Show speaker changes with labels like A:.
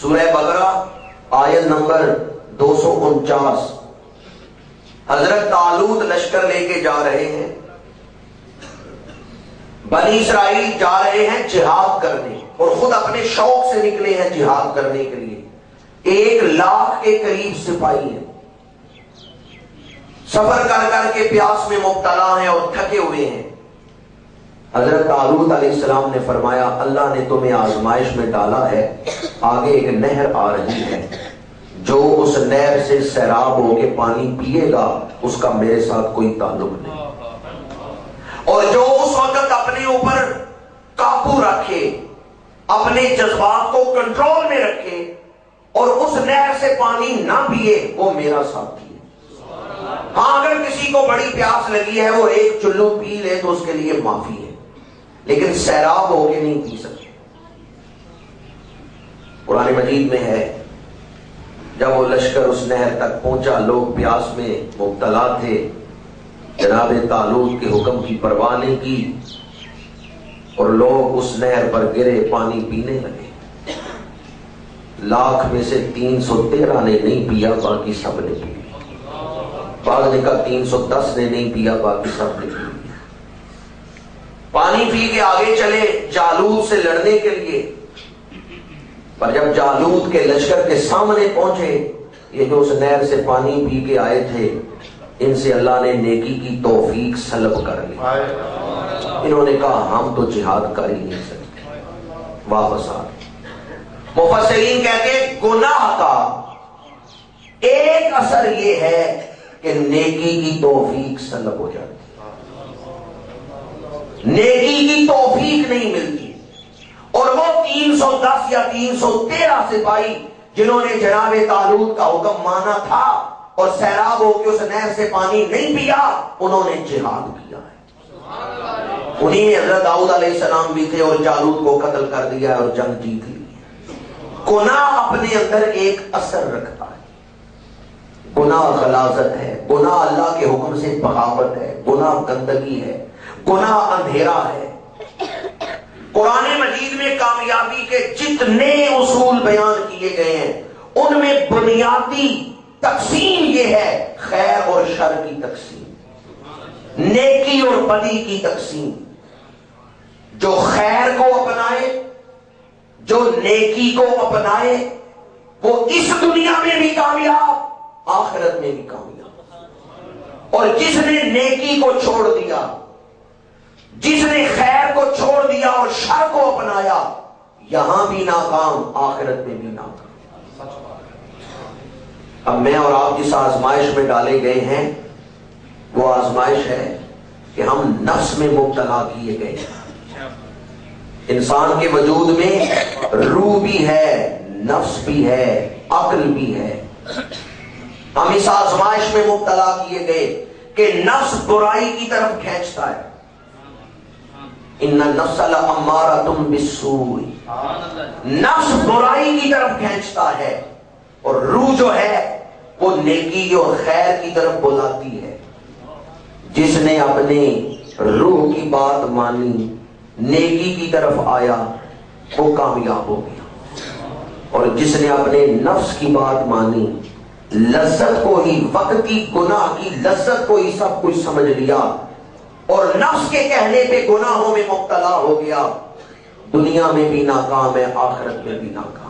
A: سورہ بقرہ آیت نمبر 249۔ حضرت طالوت لشکر لے کے جا رہے ہیں، بنی اسرائیل جا رہے ہیں جہاد کرنے، اور خود اپنے شوق سے نکلے ہیں جہاد کرنے کے لیے۔ 1 لاکھ کے قریب سپاہی ہیں، سفر کر کر کے پیاس میں مبتلا ہیں اور تھکے ہوئے ہیں۔ حضرت طالوت علیہ السلام نے فرمایا اللہ نے تمہیں آزمائش میں ڈالا ہے، آگے ایک نہر آ رہی ہے، جو اس نہر سے سیراب ہو کے پانی پیے گا اس کا میرے ساتھ کوئی تعلق نہیں، اور جو اس وقت اپنے اوپر قابو رکھے، اپنے جذبات کو کنٹرول میں رکھے اور اس نہر سے پانی نہ پیے وہ میرا ساتھی ہے۔ ہاں اگر کسی کو بڑی پیاس لگی ہے وہ 1 چلو پی لے تو اس کے لیے معافی ہے، لیکن سیراب ہو کے نہیں پی سکتے۔ قرآن مجید میں ہے جب وہ لشکر اس نہر تک پہنچا، لوگ پیاس میں مبتلا تھے، جناب طالوت کے حکم کی پرواہ نہیں کی اور لوگ اس نہر پر گرے، پانی پینے لگے۔ 1 لاکھ میں سے 313 نے نہیں پیا، باقی سب نے پیا۔ بعض نے کہا 310 نے نہیں پیا، باقی سب نے پیا۔ پانی پی کے آگے چلے جالوت سے لڑنے کے لیے، پر جب جالوت کے لشکر کے سامنے پہنچے، یہ جو اس نہر سے پانی پی کے آئے تھے ان سے اللہ نے نیکی کی توفیق سلب کر لی۔ انہوں نے کہا ہم تو جہاد کر ہی نہیں سکتے، واپس آ گئے۔ مفسرین کہتے ہیں گناہ کا ایک اثر یہ ہے کہ نیکی کی توفیق سلب ہو جاتی، نیکی کی توفیق نہیں ملتی، اور وہ 310 یا 313 سپاہی جنہوں نے جناب طالوت کا حکم مانا تھا اور سیراب ہو کے اس نہر سے پانی نہیں پیا، انہوں نے جہاد کیا ہے۔ انہی میں حضرت داؤد علیہ السلام بھی تھے اور جالوت کو قتل کر دیا اور جنگ جیت لی۔ گناہ اپنے اندر ایک اثر رکھتا ہے، گناہ غلاظت ہے، گناہ اللہ کے حکم سے بغاوت ہے، گناہ گندگی ہے، گناہ اندھیرا ہے۔ قرآن مجید میں کامیابی کے جتنے اصول بیان کیے گئے ہیں ان میں بنیادی تقسیم یہ ہے خیر اور شر کی تقسیم، نیکی اور بدی کی تقسیم۔ جو خیر کو اپنائے، جو نیکی کو اپنائے، وہ اس دنیا میں بھی کامیاب، آخرت میں بھی کامیاب، اور جس نے نیکی کو چھوڑ دیا، جس نے خیر کو چھوڑ دیا اور شر کو اپنایا، یہاں بھی ناکام، آخرت میں بھی ناکام۔ اب میں اور آپ جس آزمائش میں ڈالے گئے ہیں وہ آزمائش ہے کہ ہم نفس میں مبتلا کیے گئے ہیں۔ انسان کے وجود میں روح بھی ہے، نفس بھی ہے، عقل بھی ہے۔ ہم اس آزمائش میں مبتلا کیے گئے کہ نفس برائی کی طرف کھینچتا ہے، ان النفس لامارۃ بالسوء، نفس برائی کی طرف کھینچتا ہے، اور روح جو ہے وہ نیکی اور خیر کی طرف بلاتی ہے۔ جس نے اپنے روح کی بات مانی، نیکی کی طرف آیا، وہ کامیاب ہو گیا، اور جس نے اپنے نفس کی بات مانی، لذت کو ہی، وقتی گناہ کی لذت کو ہی سب کچھ سمجھ لیا اور نفس کے کہنے پہ گناہوں میں مبتلا ہو گیا، دنیا میں بھی ناکام ہے، آخرت میں بھی ناکام۔